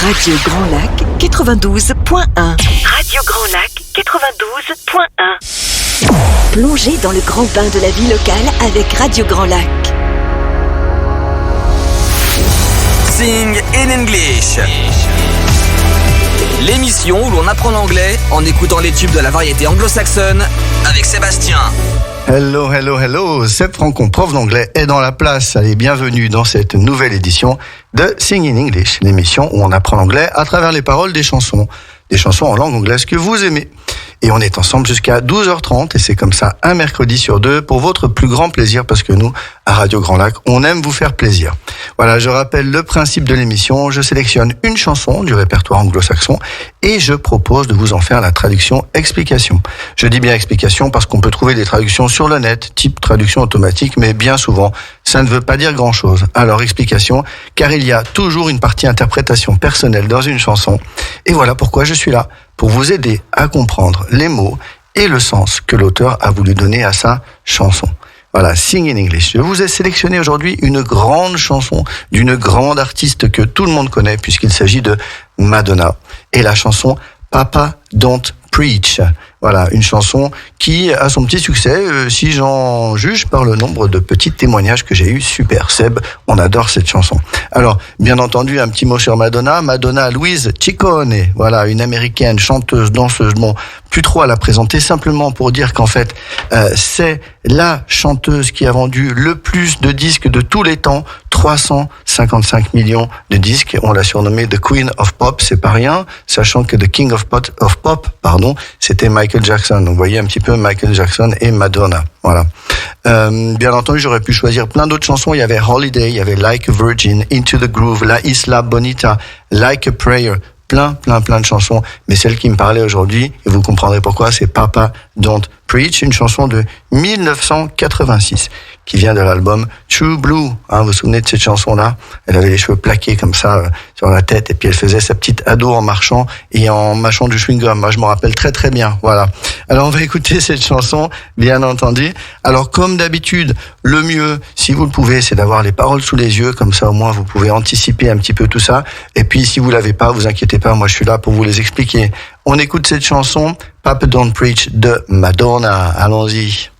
Radio Grand Lac 92.1. Radio Grand Lac 92.1. Plongez dans le grand bain de la vie locale avec Radio Grand Lac. Sing in English. L'émission où l'on apprend l'anglais en écoutant les tubes de la variété anglo-saxonne avec Sébastien. Hello, hello, hello, Seb Francon, prof d'anglais, est dans la place. Allez, bienvenue dans cette nouvelle édition de Sing in English, l'émission où on apprend l'anglais à travers les paroles des chansons en langue anglaise que vous aimez. Et on est ensemble jusqu'à 12h30 et c'est comme ça un mercredi sur deux pour votre plus grand plaisir parce que nous, à Radio Grand Lac, on aime vous faire plaisir. Voilà, je rappelle le principe de l'émission. Je sélectionne une chanson du répertoire anglo-saxon et je propose de vous en faire la traduction explication. Je dis bien explication parce qu'on peut trouver des traductions sur le net, type traduction automatique, mais bien souvent, ça ne veut pas dire grand-chose. Alors explication, car il y a toujours une partie interprétation personnelle dans une chanson. Et voilà pourquoi je suis là, pour vous aider à comprendre les mots et le sens que l'auteur a voulu donner à sa chanson. Voilà, Sing in English. Je vous ai sélectionné aujourd'hui une grande chanson d'une grande artiste que tout le monde connaît puisqu'il s'agit de Madonna. Et la chanson Papa Don't Preach. Voilà, une chanson qui a son petit succès, si j'en juge par le nombre de petits témoignages que j'ai eu. Super, Seb, on adore cette chanson. Alors, bien entendu, un petit mot sur Madonna. Madonna Louise Ciccone, voilà, une américaine, chanteuse, danseuse. Bon, plus trop à la présenter, simplement pour dire qu'en fait, c'est la chanteuse qui a vendu le plus de disques de tous les temps, 355 millions de disques. On l'a surnommée The Queen of Pop, c'est pas rien, sachant que The King of Pop, c'était Michael Jackson. Donc, vous voyez un petit peu Michael Jackson et Madonna. Voilà. Bien entendu, j'aurais pu choisir plein d'autres chansons. Il y avait Holiday, il y avait Like a Virgin, Into the Groove, La Isla Bonita, Like a Prayer. Plein de chansons. Mais celle qui me parlait aujourd'hui, et vous comprendrez pourquoi, c'est Papa Don't Preach, une chanson de 1986 qui vient de l'album True Blue. Vous vous souvenez de cette chanson-là? Elle avait les cheveux plaqués comme ça sur la tête et puis elle faisait sa petite ado en marchant et en mâchant du chewing-gum. Moi, je m'en rappelle très très bien. Voilà. Alors, on va écouter cette chanson, bien entendu. Alors, comme d'habitude, le mieux, si vous le pouvez, c'est d'avoir les paroles sous les yeux. Comme ça, au moins, vous pouvez anticiper un petit peu tout ça. Et puis, si vous l'avez pas, vous inquiétez pas, moi, je suis là pour vous les expliquer. On écoute cette chanson, Papa Don't Preach de Madonna. Allons-y.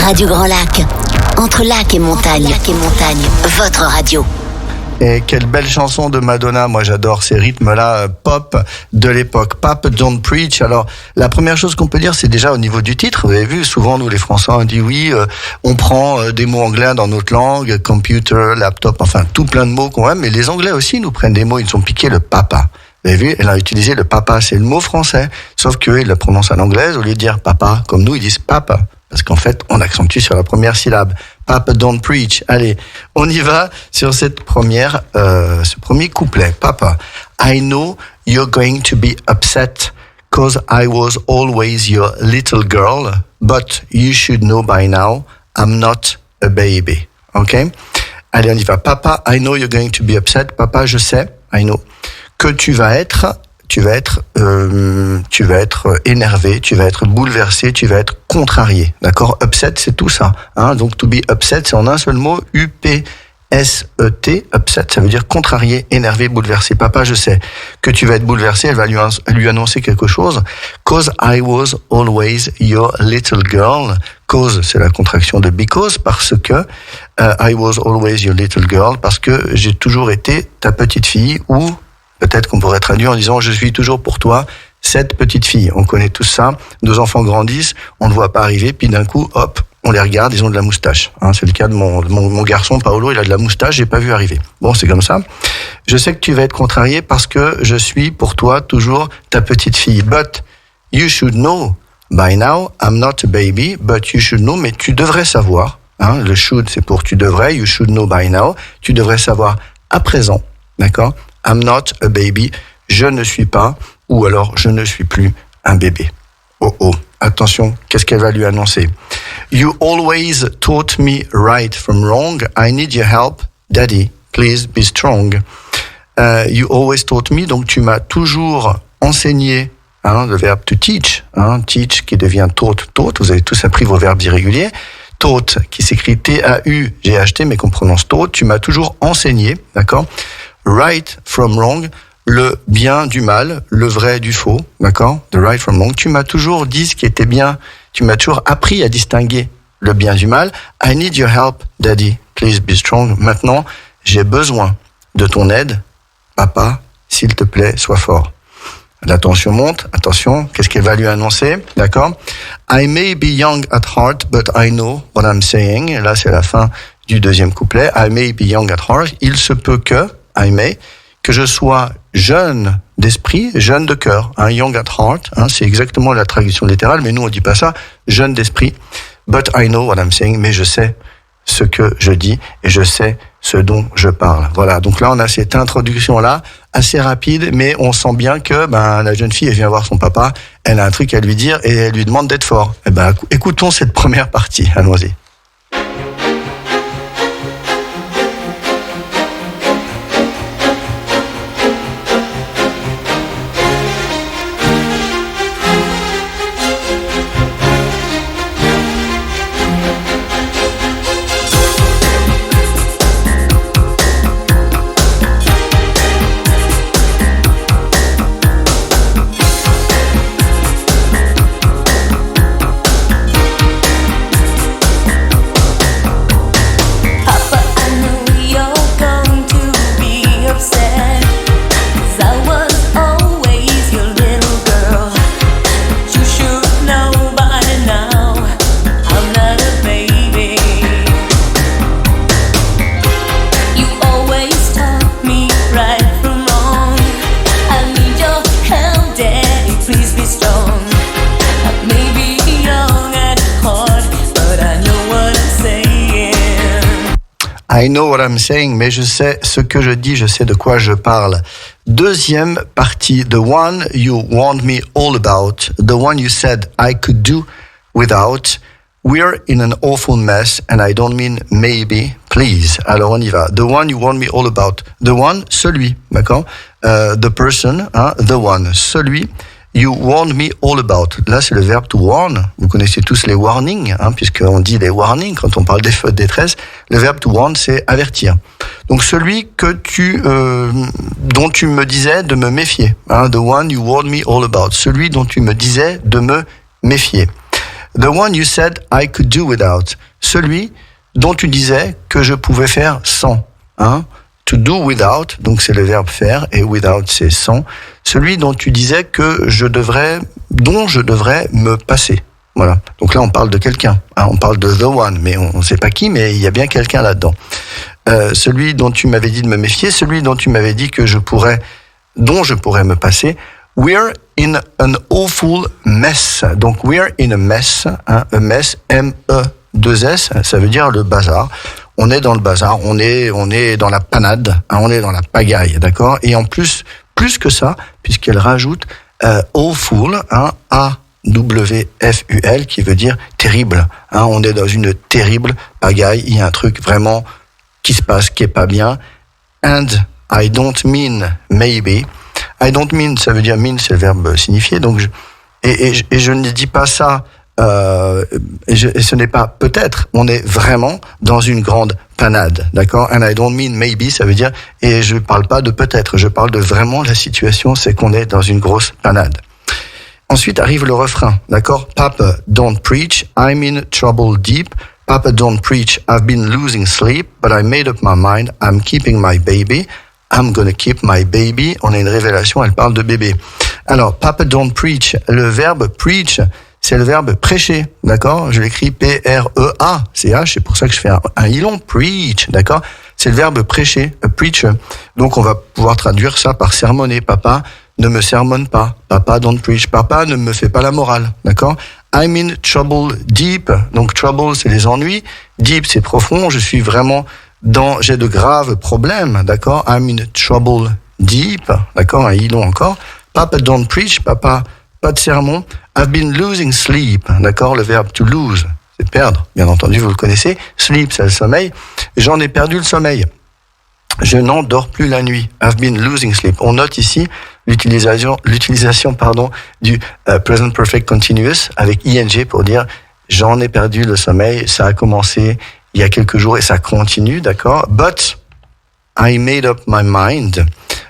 Radio Grand Lac. Entre lac et montagne. Votre radio. Et quelle belle chanson de Madonna. Moi, j'adore ces rythmes-là, pop de l'époque. Papa Don't Preach. Alors, la première chose qu'on peut dire, c'est déjà au niveau du titre. Vous avez vu, souvent, nous, les Français, on dit oui, on prend des mots anglais dans notre langue, computer, laptop, enfin, tout plein de mots qu'on aime. Mais les Anglais aussi nous prennent des mots. Ils nous ont piqué le papa. Vous avez vu, elle a utilisé le papa. C'est le mot français. Sauf qu'eux, ils le prononcent en anglaise. Au lieu de dire papa, comme nous, ils disent papa. Parce qu'en fait, on accentue sur la première syllabe. Papa don't preach. Allez, on y va sur cette ce premier couplet. Papa, I know you're going to be upset cause I was always your little girl, but you should know by now I'm not a baby. Ok? Allez, on y va. Papa, I know you're going to be upset. Papa, je sais, I know, que tu vas être énervé, tu vas être bouleversé, tu vas être contrarié. D'accord? Upset, c'est tout ça. Hein? Donc, to be upset, c'est en un seul mot, U-P-S-E-T, upset. Ça veut dire contrarié, énervé, bouleversé. Papa, je sais que tu vas être bouleversé. Elle va lui annoncer quelque chose. Cause I was always your little girl. Cause, c'est la contraction de because, parce que I was always your little girl, parce que j'ai toujours été ta petite fille, ou peut-être qu'on pourrait traduire en disant « Je suis toujours pour toi, cette petite fille ». On connaît tout ça. Nos enfants grandissent, on ne voit pas arriver, puis d'un coup, hop, on les regarde, ils ont de la moustache. Hein, c'est le cas de mon garçon, Paolo, il a de la moustache, j'ai pas vu arriver. Bon, c'est comme ça. Je sais que tu vas être contrarié parce que je suis pour toi toujours ta petite fille. But you should know by now, I'm not a baby, but you should know, mais tu devrais savoir. Hein, le should, c'est pour tu devrais, you should know by now. Tu devrais savoir à présent, d'accord? I'm not a baby, je ne suis pas, ou alors je ne suis plus un bébé. Oh oh, attention, qu'est-ce qu'elle va lui annoncer? You always taught me right from wrong, I need your help, daddy, please be strong. You always taught me, donc tu m'as toujours enseigné, hein, le verbe to teach, hein, teach qui devient taught, vous avez tous appris vos verbes irréguliers. Taught qui s'écrit T-A-U-G-H-T mais qu'on prononce taught, tu m'as toujours enseigné, d'accord? Right from wrong, le bien du mal, le vrai du faux, d'accord? The right from wrong. Tu m'as toujours dit ce qui était bien, tu m'as toujours appris à distinguer le bien du mal. I need your help, daddy, please be strong. Maintenant, j'ai besoin de ton aide, papa, s'il te plaît, sois fort. La tension monte, attention, qu'est-ce qu'elle va lui annoncer, d'accord? I may be young at heart, but I know what I'm saying. Et là, c'est la fin du deuxième couplet. I may be young at heart, il se peut que je sois jeune d'esprit, jeune de cœur, hein, young at heart, hein, c'est exactement la traduction littérale, mais nous on dit pas ça, jeune d'esprit, but I know what I'm saying, mais je sais ce que je dis et je sais ce dont je parle. Voilà, donc là on a cette introduction-là, assez rapide, mais on sent bien que la jeune fille, elle vient voir son papa, elle a un truc à lui dire et elle lui demande d'être fort. Eh ben, écoutons cette première partie, allons-y. I know what I'm saying, mais je sais ce que je dis, je sais de quoi je parle. Deuxième partie, the one you warned me all about, the one you said I could do without. We're in an awful mess, and I don't mean maybe, please. Alors on y va. The one you warned me all about. The one, celui, d'accord? The person, hein, the one, celui. You warned me all about. Là, c'est le verbe to warn. Vous connaissez tous les warnings, hein, puisqu'on dit les warnings quand on parle des feux de détresse. Le verbe to warn, c'est avertir. Donc, celui que dont tu me disais de me méfier. Hein, the one you warned me all about. Celui dont tu me disais de me méfier. The one you said I could do without. Celui dont tu disais que je pouvais faire sans. Hein? To do without, donc c'est le verbe faire, et without c'est sans. Celui dont tu disais dont je devrais me passer. Voilà. Donc là, on parle de quelqu'un. Hein? On parle de the one, mais on ne sait pas qui, mais il y a bien quelqu'un là-dedans. Celui dont tu m'avais dit de me méfier, celui dont tu m'avais dit dont je pourrais me passer. We're in an awful mess. Donc, we're in a mess. Hein? A mess, M-E-2-S, ça veut dire le bazar. On est dans le bazar, on est dans la panade, hein? On est dans la pagaille, d'accord? Et en plus que ça, puisqu'elle rajoute awful, hein? A-W-F-U-L, qui veut dire terrible. Hein? On est dans une terrible pagaille, il y a un truc vraiment qui se passe, qui est pas bien. And I don't mean maybe. I don't mean, ça veut dire mean, c'est le verbe signifier. Donc je ne dis pas ça. Et ce n'est pas peut-être. On est vraiment dans une grande panade, d'accord? And I don't mean maybe, ça veut dire. Et je parle pas de peut-être. Je parle de vraiment la situation, c'est qu'on est dans une grosse panade. Ensuite arrive le refrain, d'accord? Papa, don't preach. I'm in trouble deep. Papa, don't preach. I've been losing sleep, but I made up my mind. I'm keeping my baby. I'm gonna keep my baby. On a une révélation, elle parle de bébé. Alors, Papa, don't preach. Le verbe preach, c'est le verbe prêcher, d'accord? Je l'écris P-R-E-A-C-H, c'est pour ça que je fais un i-long, preach, d'accord? C'est le verbe prêcher, preacher. Donc, on va pouvoir traduire ça par sermonner. Papa, ne me sermonne pas. Papa, don't preach. Papa, ne me fait pas la morale, d'accord? I'm in trouble deep. Donc, trouble, c'est les ennuis. Deep, c'est profond. Je suis vraiment j'ai de graves problèmes, d'accord? I'm in trouble deep, d'accord? Un i-long encore. Papa, don't preach. Papa, pas de sermon. I've been losing sleep, d'accord? Le verbe to lose, c'est perdre. Bien entendu, vous le connaissez. Sleep, c'est le sommeil. J'en ai perdu le sommeil. Je n'en dors plus la nuit. I've been losing sleep. On note ici l'utilisation, du present perfect continuous avec ing pour dire j'en ai perdu le sommeil. Ça a commencé il y a quelques jours et ça continue, d'accord? But I made up my mind.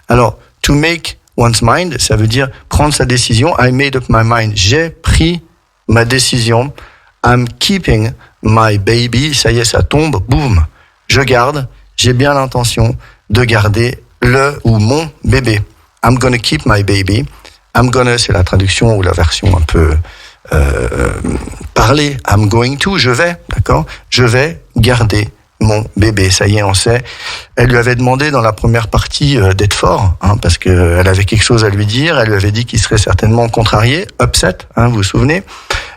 Alors, to make one's mind, ça veut dire prendre sa décision. I made up my mind. J'ai pris ma décision. I'm keeping my baby. Ça y est, ça tombe. Boum. Je garde. J'ai bien l'intention de garder le ou mon bébé. I'm gonna keep my baby. I'm gonna, c'est la traduction ou la version un peu parlée. I'm going to, je vais, d'accord? Je vais garder mon bébé. Ça y est, on sait. Elle lui avait demandé dans la première partie d'être fort, hein, parce qu'elle avait quelque chose à lui dire. Elle lui avait dit qu'il serait certainement contrarié, upset, hein, vous vous souvenez,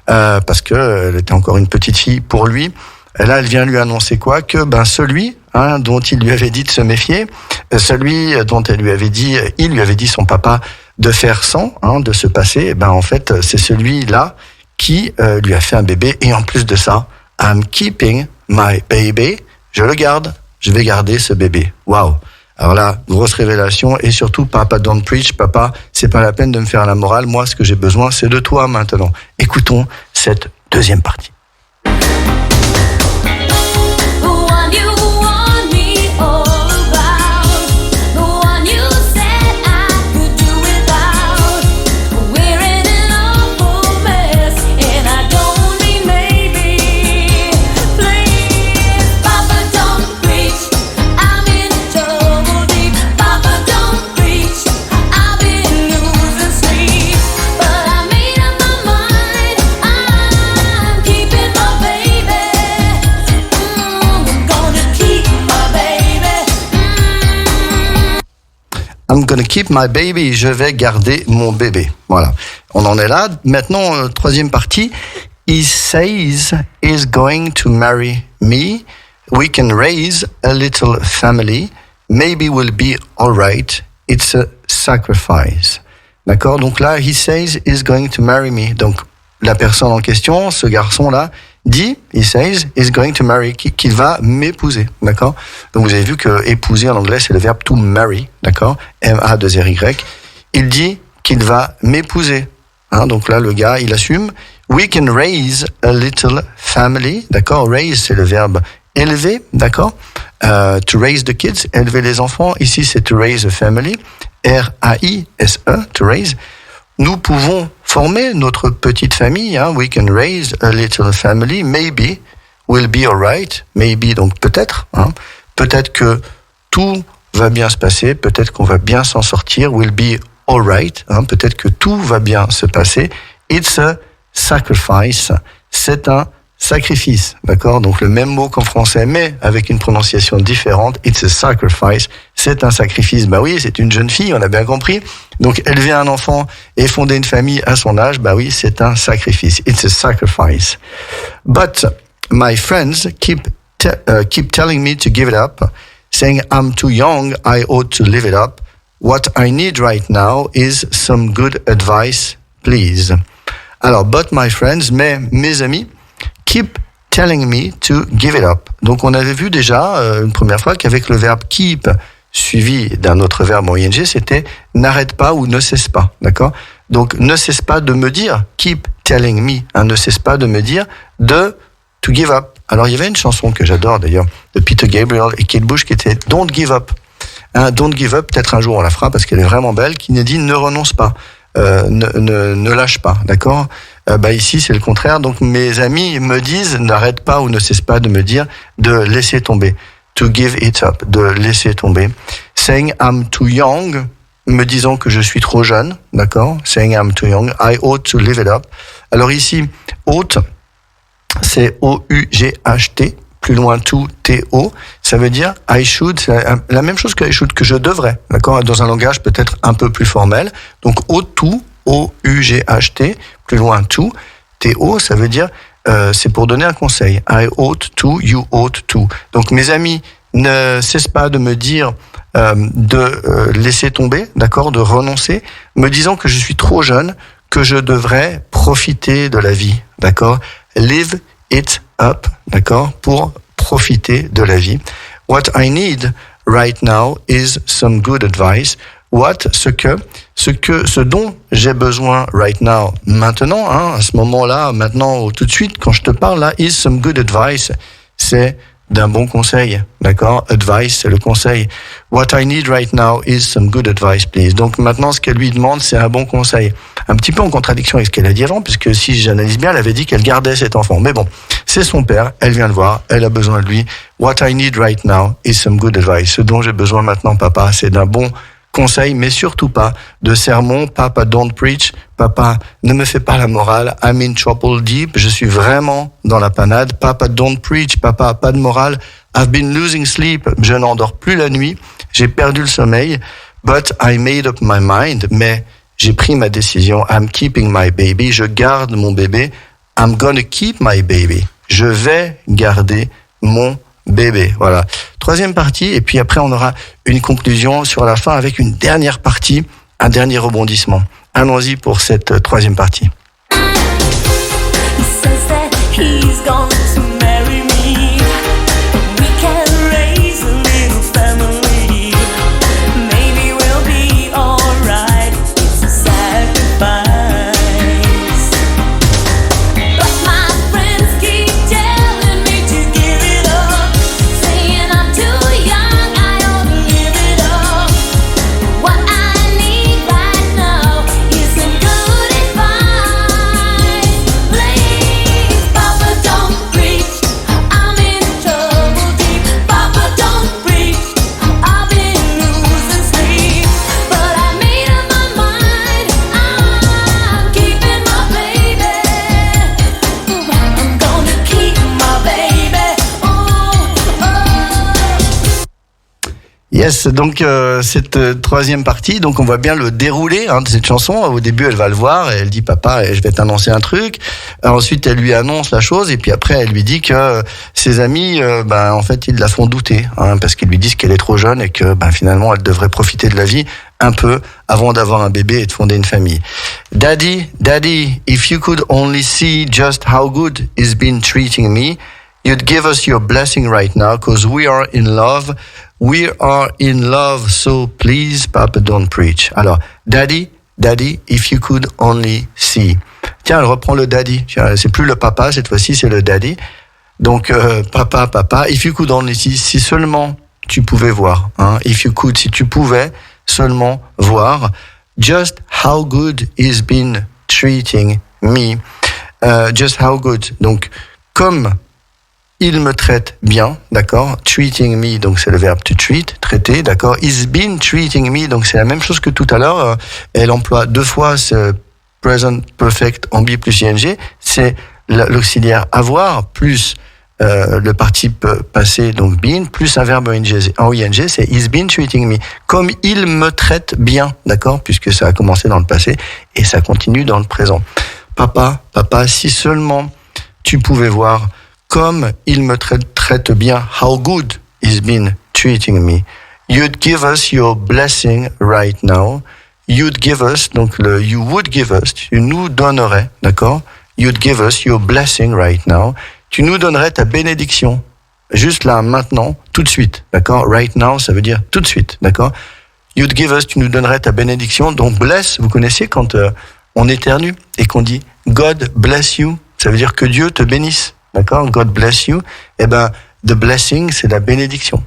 parce qu'elle était encore une petite fille pour lui. Et là, elle vient lui annoncer quoi? Que celui dont il lui avait dit de se méfier, celui dont il lui avait dit son papa de faire sans, de se passer, en fait, c'est celui-là qui lui a fait un bébé. Et en plus de ça, I'm keeping my baby. Je le garde. Je vais garder ce bébé. Waouh. Alors là, grosse révélation. Et surtout, papa, don't preach. Papa, c'est pas la peine de me faire la morale. Moi, ce que j'ai besoin, c'est de toi maintenant. Écoutons cette deuxième partie. I'm gonna keep my baby. Je vais garder mon bébé. Voilà. On en est là. Maintenant, troisième partie. He says he's going to marry me. We can raise a little family. Maybe we'll be all right. It's a sacrifice. D'accord? Donc là, he says he's going to marry me. Donc, la personne en question, ce garçon-là, dit, he says, is going to marry, qu'il va m'épouser, d'accord? Donc vous avez vu que épouser en anglais, c'est le verbe to marry, d'accord? M-A-2-R-Y. Il dit qu'il va m'épouser. Donc là, le gars, il assume. We can raise a little family, d'accord? Raise, c'est le verbe élever, d'accord? To raise the kids, élever les enfants. Ici, c'est to raise a family. R-A-I-S-E, to raise. Nous pouvons former notre petite famille. Hein. We can raise a little family. Maybe we'll be alright. Maybe, donc peut-être. Hein. Peut-être que tout va bien se passer. Peut-être qu'on va bien s'en sortir. We'll be alright. Hein. Peut-être que tout va bien se passer. It's a sacrifice. C'est un sacrifice, d'accord? Donc le même mot qu'en français, mais avec une prononciation différente. It's a sacrifice. C'est un sacrifice. Bah oui, c'est une jeune fille, on a bien compris. Donc élever un enfant et fonder une famille à son âge, bah oui, c'est un sacrifice. It's a sacrifice. But my friends keep telling me to give it up, saying I'm too young, I ought to live it up. What I need right now is some good advice, please. Alors, but my friends, mais mes amis, keep telling me to give it up. Donc, on avait vu déjà une première fois qu'avec le verbe keep suivi d'un autre verbe en ing, c'était n'arrête pas ou ne cesse pas, d'accord? Donc, ne cesse pas de me dire, keep telling me, hein, ne cesse pas de me dire to give up. Alors, il y avait une chanson que j'adore d'ailleurs, de Peter Gabriel et Kate Bush qui était Don't Give Up. Hein, Don't Give Up, peut-être un jour on la fera parce qu'elle est vraiment belle, qui nous dit ne renonce pas. Ne lâche pas, d'accord? Ici c'est le contraire. Donc mes amis me disent n'arrête pas ou ne cesse pas de me dire de laisser tomber, to give it up, de laisser tomber. Saying I'm too young, me disant que je suis trop jeune, d'accord? Saying I'm too young, I ought to live it up. Alors ici ought, c'est O-U-G-H-T. Plus loin, to, T-O, ça veut dire I should, c'est la même chose que I should, que je devrais, d'accord, dans un langage peut-être un peu plus formel. Donc, ought to, O-U-G-H-T, plus loin, to, T-O, ça veut dire, c'est pour donner un conseil. I ought to, you ought to. Donc, mes amis ne cessent pas de me dire de laisser tomber, d'accord, de renoncer, me disant que je suis trop jeune, que je devrais profiter de la vie, d'accord, live it up, d'accord, pour profiter de la vie. What I need right now is some good advice. Ce dont j'ai besoin right now, maintenant, hein, à ce moment-là, maintenant, tout de suite, quand je te parle là, is some good advice, c'est d'un bon conseil, d'accord? Advice, c'est le conseil. What I need right now is some good advice, please. Donc maintenant, ce qu'elle lui demande, c'est un bon conseil. Un petit peu en contradiction avec ce qu'elle a dit avant, puisque si j'analyse bien, elle avait dit qu'elle gardait cet enfant. Mais bon, c'est son père, elle vient le voir, elle a besoin de lui. What I need right now is some good advice. Ce dont j'ai besoin maintenant, papa, c'est d'un bon conseil, mais surtout pas de sermon. Papa, don't preach. Papa, ne me fais pas la morale. I'm in trouble deep. Je suis vraiment dans la panade. Papa, don't preach. Papa, pas de morale. I've been losing sleep. Je n'endors plus la nuit. J'ai perdu le sommeil. But I made up my mind. Mais j'ai pris ma décision. I'm keeping my baby. Je garde mon bébé. I'm gonna keep my baby. Je vais garder mon bébé. Voilà. Troisième partie, et puis après on aura une conclusion sur la fin avec une dernière partie, un dernier rebondissement. Allons-y pour cette troisième partie. Yes, donc cette troisième partie, donc on voit bien le déroulé de cette chanson. Au début, elle va le voir et elle dit papa, je vais t'annoncer un truc. Ensuite, elle lui annonce la chose et puis après, elle lui dit que ses amis, en fait, ils la font douter, parce qu'ils lui disent qu'elle est trop jeune et que finalement, elle devrait profiter de la vie un peu avant d'avoir un bébé et de fonder une famille. Daddy, if you could only see just how good he's been treating me, you'd give us your blessing right now, because we are in love. We are in love, so please, Papa, don't preach. Alors, Daddy, if you could only see. Tiens, elle reprend le daddy. C'est plus le papa, cette fois-ci, c'est le daddy. Donc, papa, if you could only see, si seulement tu pouvais voir. If you could, si tu pouvais seulement voir. Just how good he's been treating me. Just how good. Donc, comme il me traite bien, d'accord. Treating me, donc c'est le verbe to treat, traiter, d'accord. He's been treating me, donc c'est la même chose que tout à l'heure. Elle emploie 2 fois ce present perfect en be plus ing. C'est l'auxiliaire avoir plus le participe passé, donc been, plus un verbe en ing, c'est he's been treating me. Comme il me traite bien, d'accord, puisque ça a commencé dans le passé et ça continue dans le présent. Papa, si seulement tu pouvais voir comme il me traite bien, how good he's been treating me. You'd give us your blessing right now. You'd give us, donc le you would give us, tu nous donnerais, d'accord? You'd give us your blessing right now. Tu nous donnerais ta bénédiction, juste là, maintenant, tout de suite, d'accord? Right now, ça veut dire tout de suite, d'accord? You'd give us, tu nous donnerais ta bénédiction. Donc bless, vous connaissez quand on éternue et qu'on dit God bless you, ça veut dire que Dieu te bénisse, d'accord? God bless you. Eh ben, the blessing, c'est la bénédiction.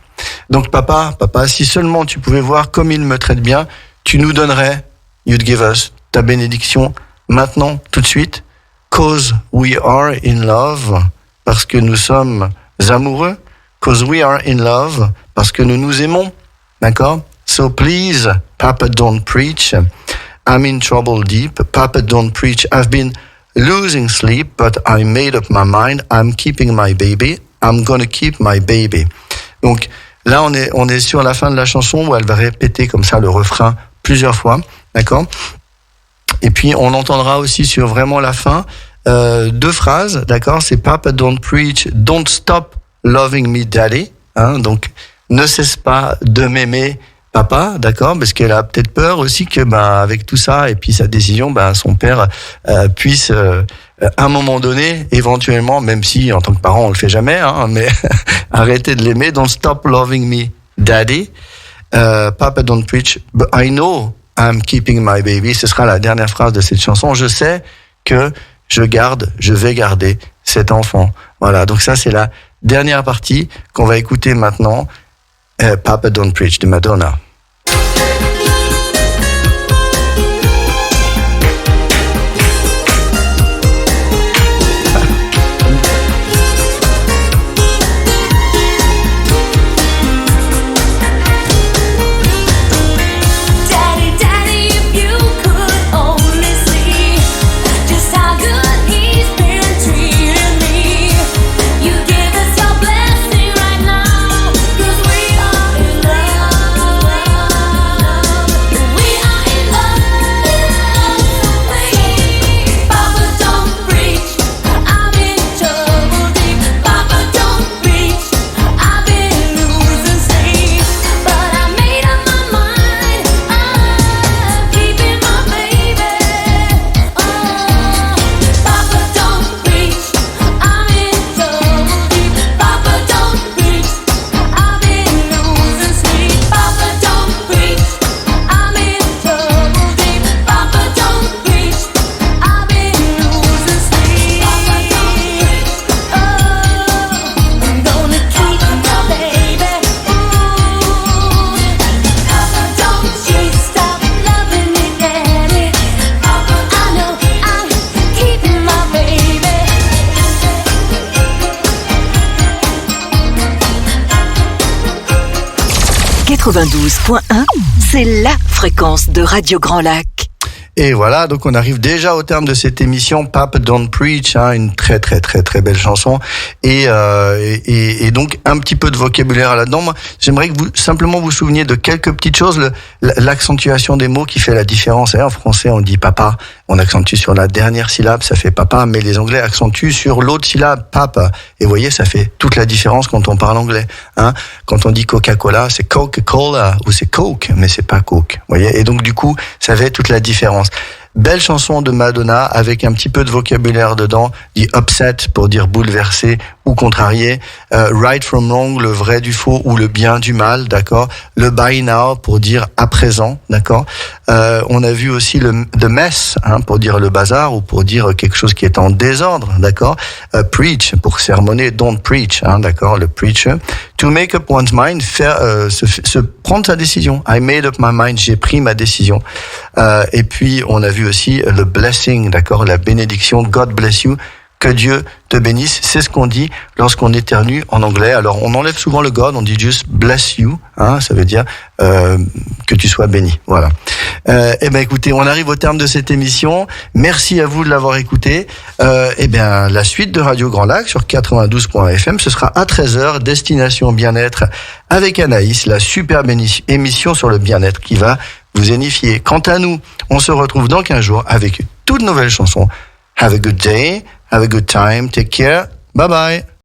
Donc papa, si seulement tu pouvais voir comme il me traite bien, tu nous donnerais, you'd give us, ta bénédiction maintenant, tout de suite. Cause we are in love, parce que nous sommes amoureux. Cause we are in love, parce que nous nous aimons. D'accord? So please, Papa, don't preach. I'm in trouble deep. Papa, don't preach. I've been losing sleep, but I made up my mind. I'm keeping my baby. I'm gonna keep my baby. Donc là, on est sur la fin de la chanson où elle va répéter comme ça le refrain plusieurs fois. D'accord? Et puis on entendra aussi sur vraiment la fin 2 phrases, d'accord? C'est Papa don't preach, don't stop loving me daddy, hein? Donc ne cesse pas de m'aimer papa, d'accord? Parce qu'elle a peut-être peur aussi que avec tout ça et puis sa décision, son père puisse à un moment donné, éventuellement, même si en tant que parent on le fait jamais, hein, mais arrêter de l'aimer. Don't stop loving me daddy. Papa don't preach, but I know I'm keeping my baby. Ce sera la dernière phrase de cette chanson. Je sais que je vais garder cet enfant. Voilà, donc ça c'est la dernière partie qu'on va écouter maintenant. Papa Don't Preach de Madonna. C'est la fréquence de Radio Grand Lac. Et voilà, donc on arrive déjà au terme de cette émission Papa Don't Preach, hein, une très très très très belle chanson et donc un petit peu de vocabulaire là-dedans. Moi, j'aimerais que vous simplement vous souveniez de quelques petites choses, l'accentuation des mots qui fait la différence. En français, on dit papa, on accentue sur la dernière syllabe, ça fait papa, mais les Anglais accentuent sur l'autre syllabe, papa. Et vous voyez, ça fait toute la différence quand on parle anglais. Hein. Quand on dit Coca-Cola, c'est Coca-Cola ou c'est Coke, mais c'est pas Coke. Vous voyez, et donc du coup, ça fait toute la différence. Belle chanson de Madonna avec un petit peu de vocabulaire dedans, dit upset pour dire bouleversé ou contrarié, right from wrong, le vrai du faux ou le bien du mal, d'accord, le by now pour dire à présent, d'accord, on a vu aussi le the mess, hein, pour dire le bazar ou pour dire quelque chose qui est en désordre, d'accord, preach pour sermonner, don't preach, hein, d'accord, le preacher, To make up one's mind, se prendre sa décision. I made up my mind, j'ai pris ma décision. Et puis, on a vu aussi le blessing, d'accord, la bénédiction, God bless you. Que Dieu te bénisse, c'est ce qu'on dit lorsqu'on éternue en anglais. Alors, on enlève souvent le God, on dit juste bless you, hein, ça veut dire que tu sois béni. Voilà. Eh ben, écoutez, on arrive au terme de cette émission. Merci à vous de l'avoir écouté. Eh bien, la suite de Radio Grand Lac sur 92.fm, ce sera à 13h, Destination Bien-être avec Anaïs, la superbe émission sur le bien-être qui va vous édifier. Quant à nous, on se retrouve dans 15 jours avec toutes nouvelles chansons. Have a good day. Have a good time. Take care. Bye bye.